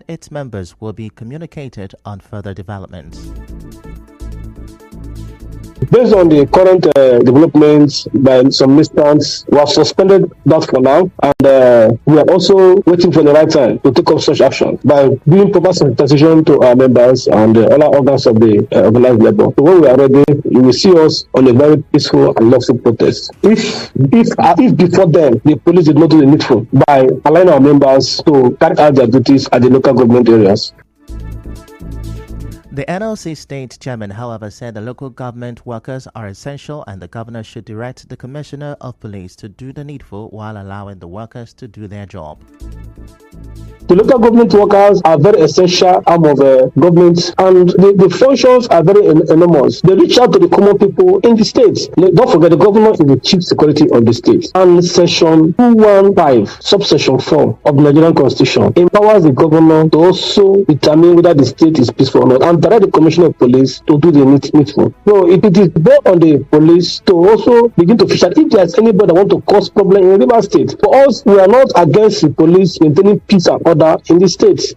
its members will be communicated on further developments. Based on the current developments by some instance, we have suspended that for now, and we are also waiting for the right time to take up such action by doing proper sensitization to our members and other organs of the organized labor. So when we are ready, you will see us on a very peaceful and lawful protest. If before then the police did not do the needful by allowing our members to carry out their duties at the local government areas. The NLC state chairman, however, said the local government workers are essential and the governor should direct the commissioner of police to do the needful while allowing the workers to do their job. The local government workers are very essential arm of government, and the functions are very enormous. They reach out to the common people in the state. Don't forget, the governor is the chief security of the state. And section 215, subsection 4 of the Nigerian Constitution empowers the governor to also determine whether the state is peaceful or not, and direct the commissioner of police to do the needful. So it is there on the police to also begin to fish out if there is anybody that want to cause problem in River State. For us, we are not against the police maintaining peace and order in the state.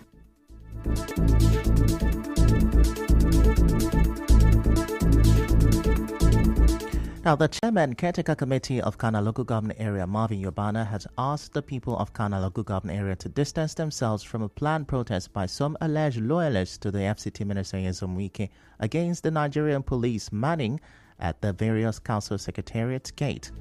Now, the chairman caretaker committee of Kana local government area, Marvin Yobana, has asked the people of Kana local government area to distance themselves from a planned protest by some alleged loyalists to the FCT minister Nyesom Wike against the Nigerian police manning at the various council secretariats gate.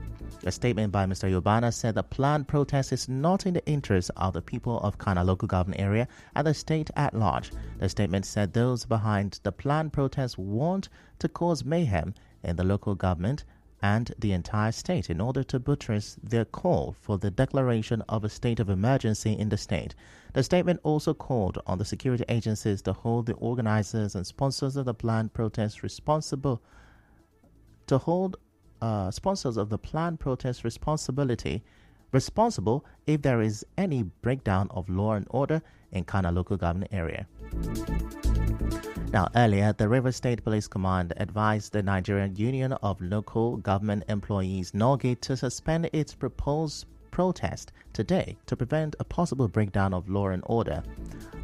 A statement by Mr. Yobana said the planned protest is not in the interest of the people of Kana local government area and the state at large. The statement said those behind the planned protest want to cause mayhem in the local government and the entire state in order to buttress their call for the declaration of a state of emergency in the state. The statement also called on the security agencies to hold the organizers and sponsors of the planned protest responsible responsible if there is any breakdown of law and order in Kana local government area. Now, earlier, the River State Police Command advised the Nigerian Union of Local Government Employees, NOGI, to suspend its proposed protest today to prevent a possible breakdown of law and order.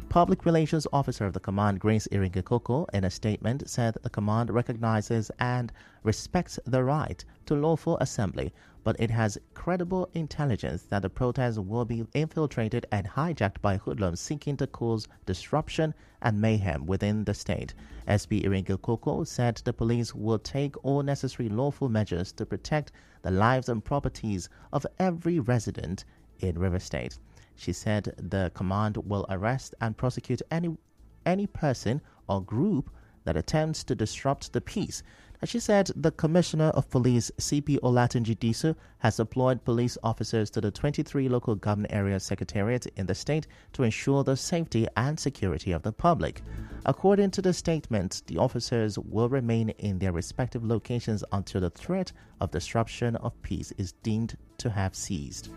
Public Relations Officer of the command, Grace Iringekoko, in a statement said the command recognizes and respects the right to lawful assembly, but it has credible intelligence that the protest will be infiltrated and hijacked by hoodlums seeking to cause disruption and mayhem within the state. SP Iringekoko said the police will take all necessary lawful measures to protect the lives and properties of every resident in River State. She said the command will arrest and prosecute any person or group that attempts to disrupt the peace. As she said, the Commissioner of Police, CP Olatunji Disu, has deployed police officers to the 23 local government area secretariats in the state to ensure the safety and security of the public. According to the statement, the officers will remain in their respective locations until the threat of disruption of peace is deemed to have ceased.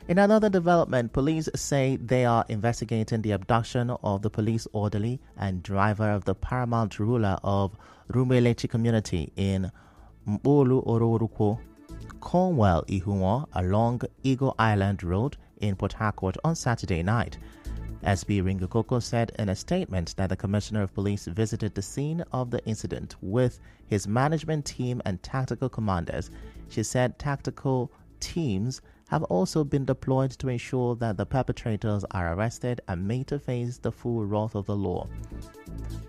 In another development, police say they are investigating the abduction of the police orderly and driver of the paramount ruler of Muonyili community in Bulletin, Cornwall, Ihunwa, along Eagle Island Road in Port Harcourt on Saturday night. SB Ringakoko said in a statement that the Commissioner of Police visited the scene of the incident with his management team and tactical commanders. She said tactical teams have also been deployed to ensure that the perpetrators are arrested and made to face the full wrath of the law.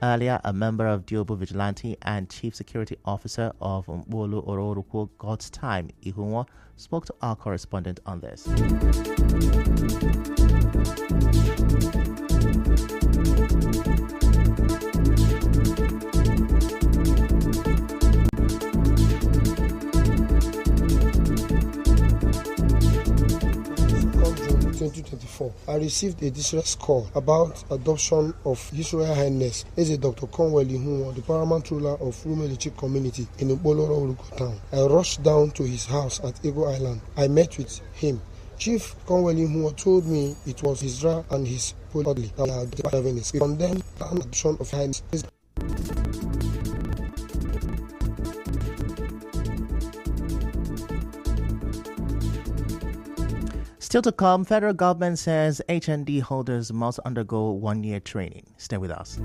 Earlier, a member of Diobu Vigilante and Chief Security Officer of Bulletin, God's Time, Ihunwa, spoke to our correspondent on this. I received a distress call about adoption of His Royal Highness as a Dr. Cornwall Ihunwa, the paramount ruler of Muonyili community in Bulletin town. I rushed down to his house at Eagle Island. I met with him. Chief Cornwall Ihunwa told me it was his dra and his police that had given his condemned an adoption of Highness. Still to come, federal government says HND holders must undergo 1-year training. Stay with us.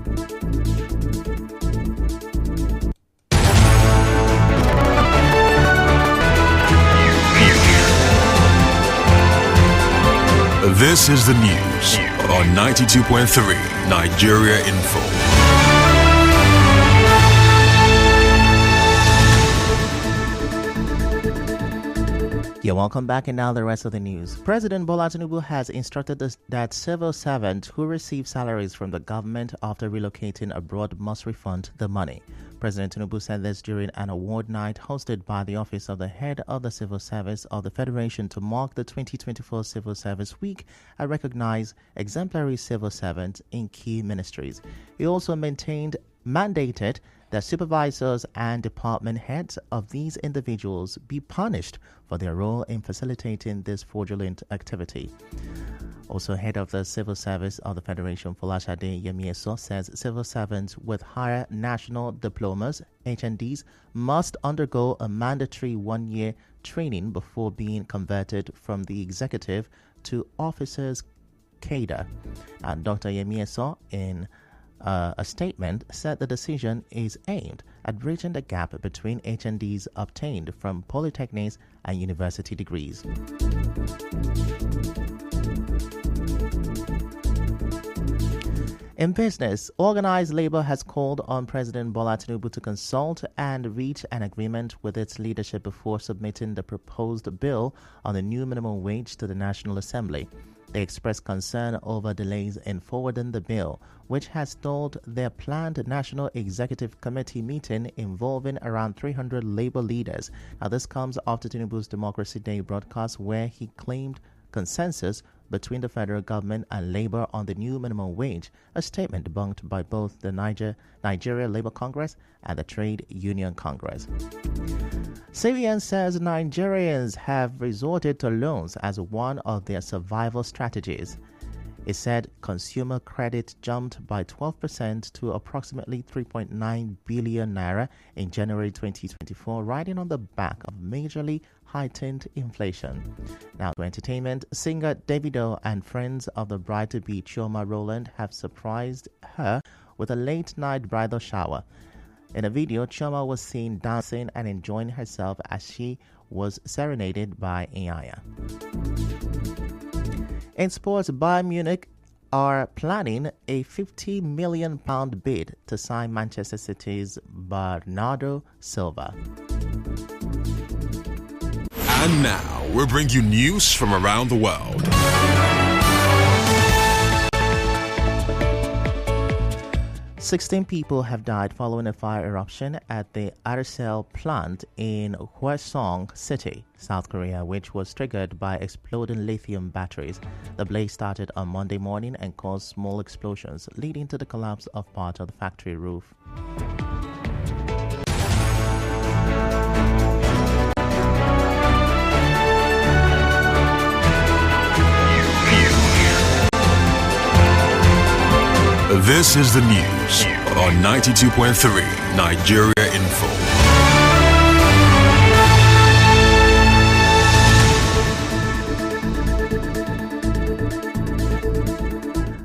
This is the news on 92.3 Nigeria Info. You're welcome back, and now the rest of the news. President Bola Tinubu has instructed that civil servants who receive salaries from the government after relocating abroad must refund the money. President Tinubu said this during an award night hosted by the Office of the Head of the Civil Service of the Federation to mark the 2024 Civil Service Week and recognize exemplary civil servants in key ministries. He also mandated that supervisors and department heads of these individuals be punished for their role in facilitating this fraudulent activity. Also, head of the Civil Service of the Federation, Folashade Yemieso, says civil servants with higher national diplomas, HNDs, must undergo a mandatory 1-year training before being converted from the executive to officers cadre. And Dr. Yemieso, in a statement, said the decision is aimed at bridging the gap between HNDs obtained from polytechnics and university degrees. In business, organized labor has called on President Bola Tinubu to consult and reach an agreement with its leadership before submitting the proposed bill on the new minimum wage to the National Assembly. They expressed concern over delays in forwarding the bill, which has stalled their planned National Executive Committee meeting involving around 300 labor leaders. Now, this comes after Tinubu's Democracy Day broadcast, where he claimed consensus between the federal government and labor on the new minimum wage, a statement debunked by both the Nigeria Labour Congress and the Trade Union Congress. CBN says Nigerians have resorted to loans as one of their survival strategies. It said consumer credit jumped by 12% to approximately 3.9 billion naira in January 2024, riding on the back of majorly heightened inflation. Now to entertainment, singer Davido and friends of the bride-to-be Chioma Rowland have surprised her with a late-night bridal shower. In a video, Chioma was seen dancing and enjoying herself as she was serenaded by Iyanya. In sports, Bayern Munich are planning a £50 million bid to sign Manchester City's Bernardo Silva. And now, we bring you news from around the world. 16 people have died following a fire eruption at the Arcel plant in Hwasong City, South Korea, which was triggered by exploding lithium batteries. The blaze started on Monday morning and caused small explosions, leading to the collapse of part of the factory roof. This is the news on 92.3 Nigeria Info.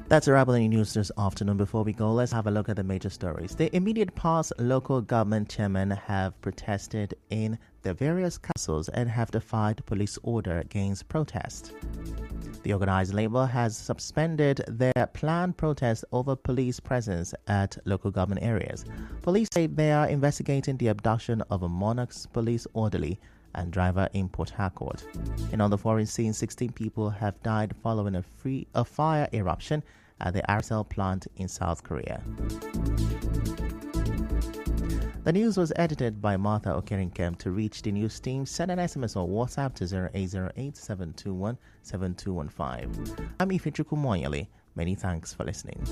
That's a wrap on the news this afternoon. Before we go, let's have a look at the major stories. The immediate past local government chairmen have protested in their various castles and have defied police order against protest. The organized labor has suspended their planned protest over police presence at local government areas. Police say they are investigating the abduction of a Monarch's police orderly and driver in Port Harcourt. And on the foreign scene, 16 people have died following a fire eruption at the Arcel plant in South Korea. The news was edited by Martha Okerinkem. To reach the news team, send an SMS or WhatsApp to 0808-721-7215. I'm Ifechukwu Muonyili. Many thanks for listening.